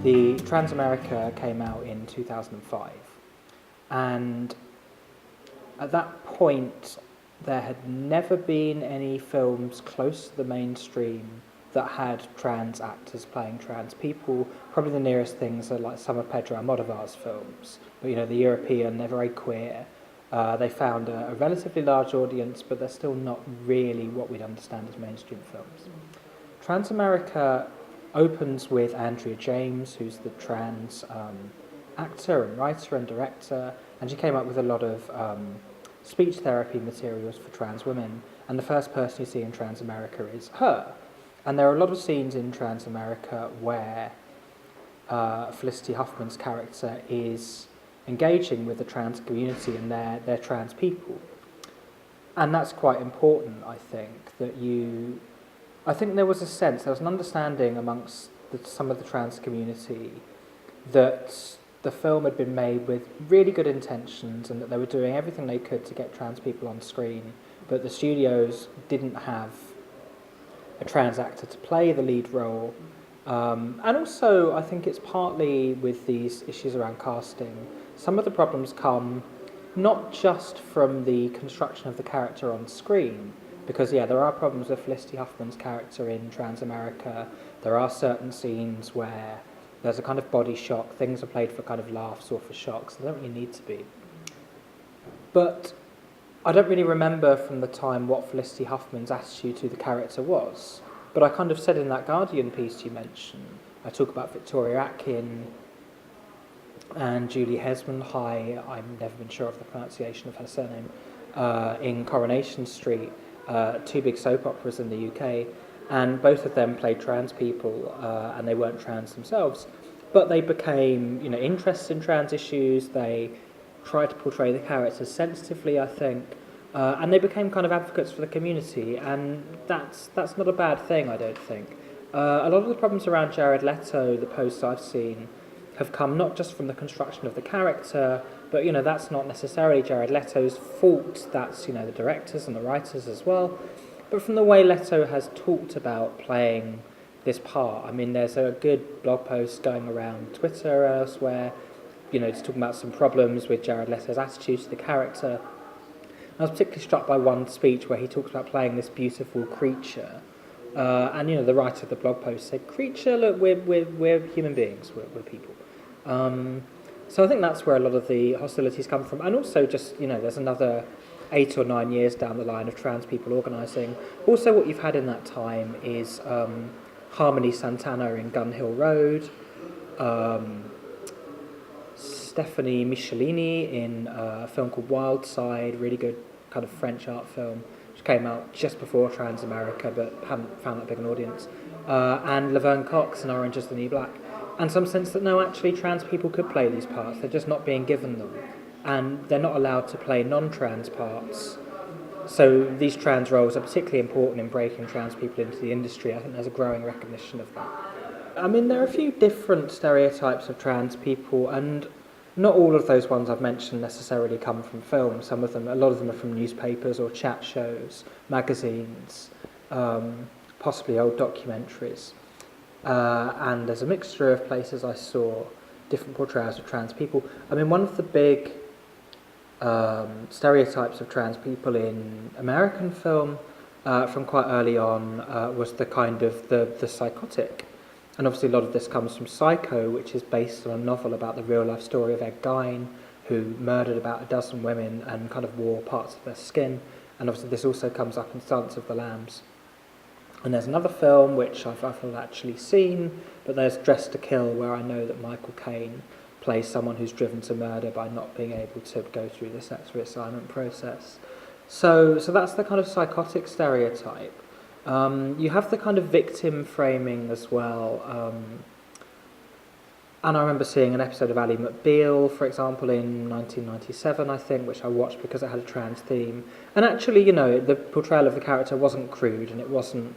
The Transamerica came out in 2005, and at that point there had never been any films close to the mainstream that had trans actors playing trans people. Probably the nearest things are like some of Pedro Almodovar's films, but the European, they're very queer. They found a relatively large audience, but they're still not really what we'd understand as mainstream films. Transamerica opens with Andrea James, who's the trans actor and writer and director, and she came up with a lot of speech therapy materials for trans women, and the first person you see in Transamerica is her. And there are a lot of scenes in Transamerica where Felicity Huffman's character is engaging with the trans community and their trans people. And that's quite important, I think, I think there was an understanding amongst some of the trans community that the film had been made with really good intentions and that they were doing everything they could to get trans people on screen, but the studios didn't have a trans actor to play the lead role. And also, I think it's partly with these issues around casting. Some of the problems come not just from the construction of the character on screen, because, there are problems with Felicity Huffman's character in Transamerica. There are certain scenes where there's a kind of body shock. Things are played for kind of laughs or for shocks. They don't really need to be. But I don't really remember from the time what Felicity Huffman's attitude to the character was. But I kind of said in that Guardian piece you mentioned, I talk about Victoria Atkin and Julie Hesmondhalgh, I've never been sure of the pronunciation of her surname, in Coronation Street, two big soap operas in the UK, and both of them played trans people, and they weren't trans themselves, but they became, interested in trans issues. They tried to portray the characters sensitively, I think, and they became kind of advocates for the community, and that's not a bad thing, I don't think. A lot of the problems around Jared Leto, the posts I've seen, have come not just from the construction of the character, but that's not necessarily Jared Leto's fault. That's the directors and the writers as well, but from the way Leto has talked about playing this part. I mean, there's a good blog post going around Twitter or elsewhere, just talking about some problems with Jared Leto's attitude to the character. I was particularly struck by one speech where he talks about playing this beautiful creature, and the writer of the blog post said, "Creature, look, we're human beings, we're people." So I think that's where a lot of the hostilities come from, and also just there's another 8 or 9 years down the line of trans people organising. Also, what you've had in that time is Harmony Santana in Gun Hill Road, Stephanie Michelini in a film called Wild Side, really good kind of French art film, which came out just before Transamerica but hadn't found that big an audience, and Laverne Cox in Orange is the New Black, and some sense that no, actually trans people could play these parts, they're just not being given them, and they're not allowed to play non-trans parts. So these trans roles are particularly important in breaking trans people into the industry. I think there's a growing recognition of that. I mean, there are a few different stereotypes of trans people, and not all of those ones I've mentioned necessarily come from film. A lot of them are from newspapers or chat shows, magazines, possibly old documentaries. And there's a mixture of places I saw different portrayals of trans people. I mean, one of the big stereotypes of trans people in American film from quite early on was the kind of the psychotic. And obviously a lot of this comes from Psycho, which is based on a novel about the real-life story of Ed Gein, who murdered about a dozen women and kind of wore parts of their skin. And obviously this also comes up in Silence of the Lambs. And there's another film which I've not actually seen, but there's Dressed to Kill, where I know that Michael Caine plays someone who's driven to murder by not being able to go through the sex reassignment process. So that's the kind of psychotic stereotype. You have the kind of victim framing as well. And I remember seeing an episode of Ally McBeal, for example, in 1997, I think, which I watched because it had a trans theme. And actually, the portrayal of the character wasn't crude and it wasn't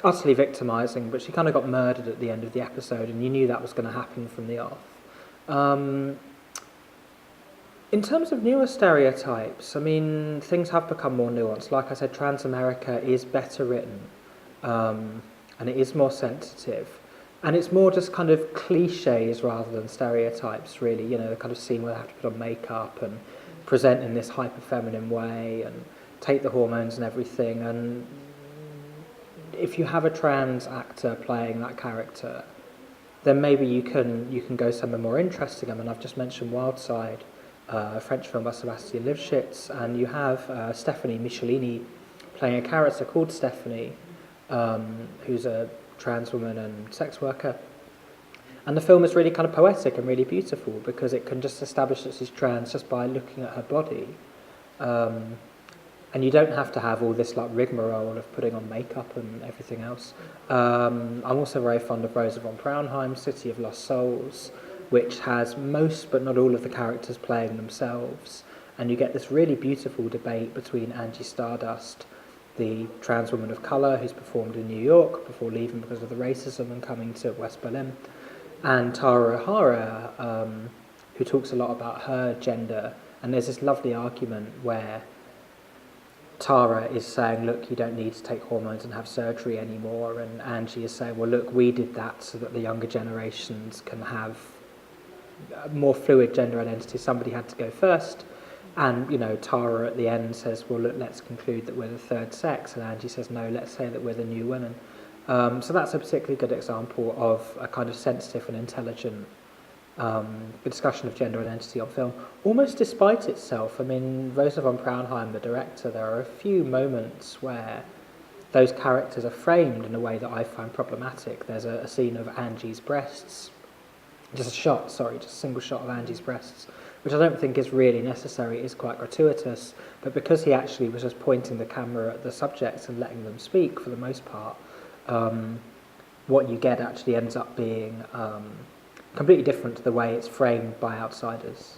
utterly victimising, but she kind of got murdered at the end of the episode, and you knew that was going to happen from the off. In terms of newer stereotypes, I mean, things have become more nuanced. Like I said, Transamerica is better written, and it is more sensitive. And it's more just kind of cliches rather than stereotypes, really. You know, the kind of scene where they have to put on makeup and present in this hyper-feminine way and take the hormones and everything. And if you have a trans actor playing that character, then maybe you can go somewhere more interesting. I mean, I've just mentioned Wild Side, a French film by Sébastien Lifshitz, and you have Stephanie Michelini playing a character called Stephanie, who's a trans woman and sex worker. And the film is really kind of poetic and really beautiful because it can just establish that she's trans just by looking at her body. And you don't have to have all this like rigmarole of putting on makeup and everything else. I'm also very fond of Rosa von Braunheim's City of Lost Souls, which has most but not all of the characters playing themselves. And you get this really beautiful debate between Angie Stardust, the trans woman of colour who's performed in New York before leaving because of the racism and coming to West Berlin, and Tara O'Hara, who talks a lot about her gender. And there's this lovely argument where Tara is saying, look, you don't need to take hormones and have surgery anymore, and Angie is saying, well, look, we did that so that the younger generations can have a more fluid gender identity. Somebody had to go first. And, you know, Tara at the end says, well, look, let's conclude that we're the third sex. And Angie says, no, let's say that we're the new women. So that's a particularly good example of a kind of sensitive and intelligent discussion of gender identity on film, almost despite itself. I mean, Rosa von Braunheim, the director, there are a few moments where those characters are framed in a way that I find problematic. There's a scene of Angie's breasts, just a single shot of Angie's breasts, which I don't think is really necessary. It is quite gratuitous, but because he actually was just pointing the camera at the subjects and letting them speak for the most part, what you get actually ends up being completely different to the way it's framed by outsiders.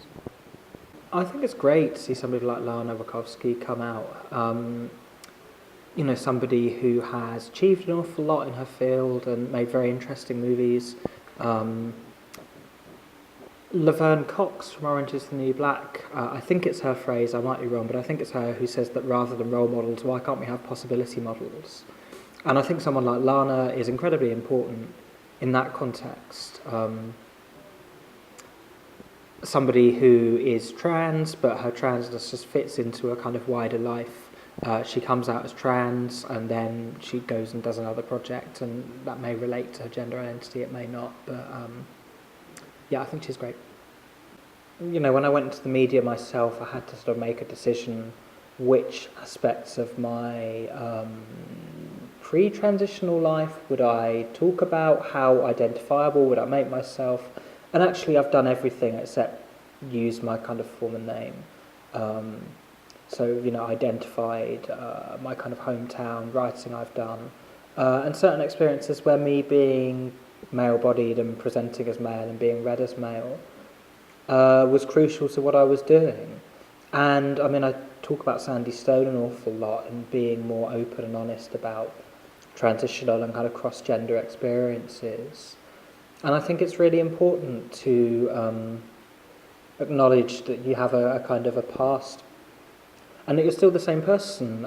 I think it's great to see somebody like Lana Wachowski come out. You know, somebody who has achieved an awful lot in her field and made very interesting movies. Laverne Cox from Orange is the New Black, I think it's her phrase, I might be wrong, but I think it's her who says that rather than role models, why can't we have possibility models? And I think someone like Lana is incredibly important in that context. Somebody who is trans, but her transness just fits into a kind of wider life. She comes out as trans, and then she goes and does another project, and that may relate to her gender identity, it may not, but yeah, I think she's great. You know, when I went into the media myself, I had to sort of make a decision which aspects of my pre-transitional life would I talk about, how identifiable would I make myself, and actually I've done everything except use my kind of former name. So, you know, identified my kind of hometown, writing I've done, and certain experiences where me being male-bodied and presenting as male and being read as male was crucial to what I was doing. And I mean, I talk about Sandy Stone an awful lot and being more open and honest about transitional and kind of cross-gender experiences. And I think it's really important to acknowledge that you have a kind of a past and that you're still the same person.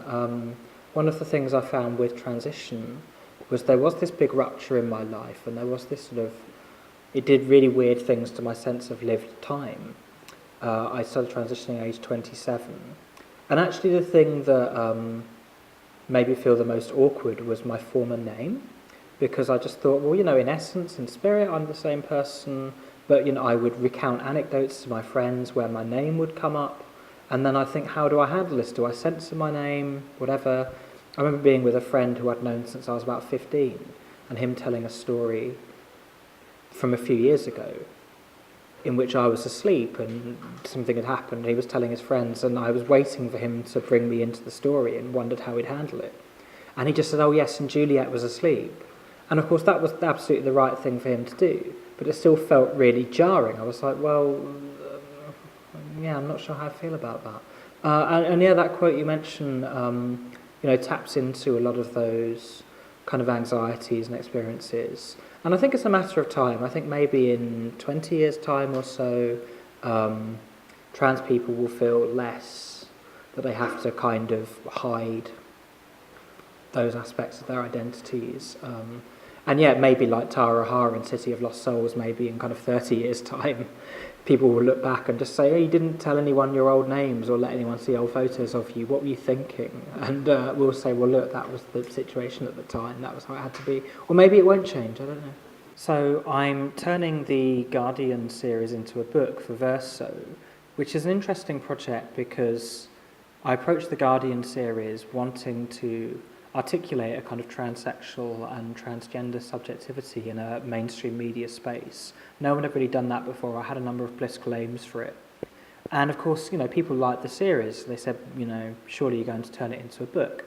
One of the things I found with transition was there was this big rupture in my life, and there was this sort of, it did really weird things to my sense of lived time. I started transitioning at age 27, and actually the thing that made me feel the most awkward was my former name, because I just thought, well, you know, in essence, in spirit, I'm the same person, but, you know, I would recount anecdotes to my friends where my name would come up, and then I think, how do I handle this? Do I censor my name? Whatever. I remember being with a friend who I'd known since I was about 15, and him telling a story from a few years ago in which I was asleep and something had happened. He was telling his friends, and I was waiting for him to bring me into the story and wondered how he'd handle it. And he just said, oh yes, and Juliet was asleep. And of course that was absolutely the right thing for him to do, but it still felt really jarring. I was like, well, yeah, I'm not sure how I feel about that. And yeah, that quote you mentioned, you know, taps into a lot of those kind of anxieties and experiences. And I think it's a matter of time. I think maybe in 20 years' time or so, trans people will feel less that they have to kind of hide those aspects of their identities. And yeah, maybe like Tara Har in City of Lost Souls, maybe in kind of 30 years' time, people will look back and just say, oh, you didn't tell anyone your old names or let anyone see old photos of you. What were you thinking? And we'll say, well, look, that was the situation at the time. That was how it had to be. Or maybe it won't change. I don't know. So I'm turning the Guardian series into a book for Verso, which is an interesting project because I approached the Guardian series wanting to articulate a kind of transsexual and transgender subjectivity in a mainstream media space. No one had really done that before. I had a number of political aims for it. And of course, people liked the series. They said, surely you're going to turn it into a book.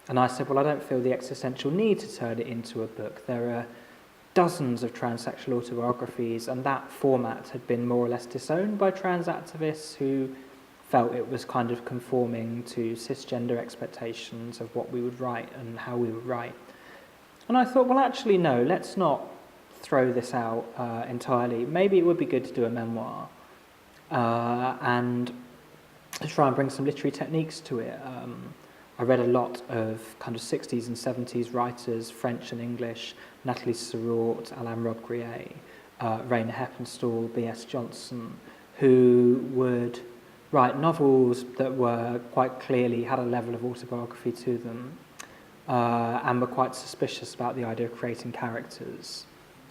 And I said, well, I don't feel the existential need to turn it into a book. There are dozens of transsexual autobiographies, and that format had been more or less disowned by trans activists who felt it was kind of conforming to cisgender expectations of what we would write and how we would write. And I thought, well, actually, no, let's not throw this out entirely. Maybe it would be good to do a memoir and to try and bring some literary techniques to it. I read a lot of kind of 60s and 70s writers, French and English, Nathalie Sarraute, Alain Robbe-Grillet, Raina Heppenstall, B.S. Johnson, who would write novels that were quite clearly had a level of autobiography to them and were quite suspicious about the idea of creating characters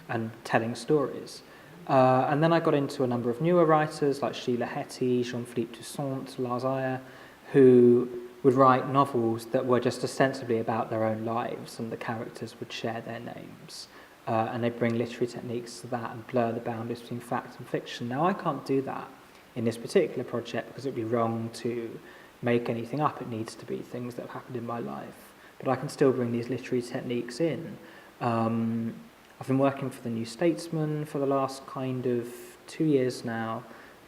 and telling stories. And then I got into a number of newer writers like Sheila Heti, Jean-Philippe Toussaint, Lars Eier, who would write novels that were just ostensibly about their own lives and the characters would share their names. And they'd bring literary techniques to that and blur the boundaries between fact and fiction. Now, I can't do that in this particular project because it would be wrong to make anything up. It needs to be things that have happened in my life. But I can still bring these literary techniques in. I've been working for the New Statesman for the last kind of 2 years now,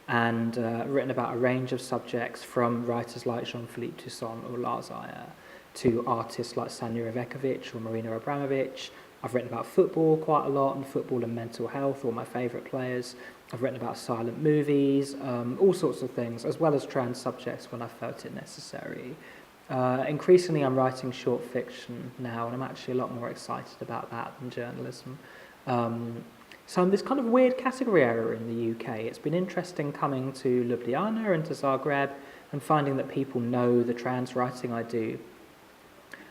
and written about a range of subjects from writers like Jean-Philippe Toussaint or Lars Eier to artists like Sanja Ivekovic or Marina Abramovic. I've written about football quite a lot, and football and mental health, all my favourite players. I've written about silent movies, all sorts of things, as well as trans subjects when I felt it necessary. Increasingly, I'm writing short fiction now, and I'm actually a lot more excited about that than journalism. So I'm this kind of weird category area in the UK. It's been interesting coming to Ljubljana and to Zagreb and finding that people know the trans writing I do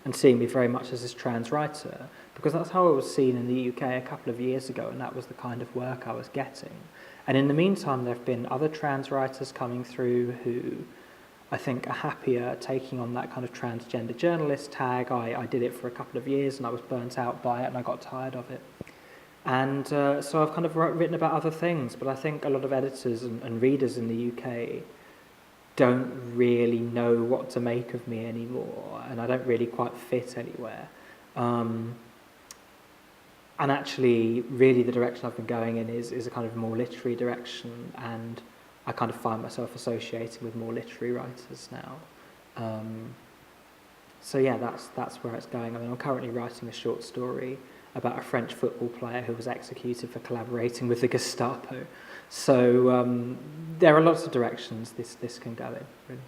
and seeing me very much as this trans writer, because that's how I was seen in the UK a couple of years ago, and that was the kind of work I was getting. And in the meantime, there have been other trans writers coming through who I think are happier taking on that kind of transgender journalist tag. I did it for a couple of years and I was burnt out by it and I got tired of it. And so I've kind of written about other things, but I think a lot of editors and readers in the UK don't really know what to make of me anymore, and I don't really quite fit anywhere. And actually, really the direction I've been going in is a kind of more literary direction, and I kind of find myself associating with more literary writers now. So yeah, that's where it's going. I mean, I'm currently writing a short story about a French football player who was executed for collaborating with the Gestapo. So there are lots of directions this can go in, really.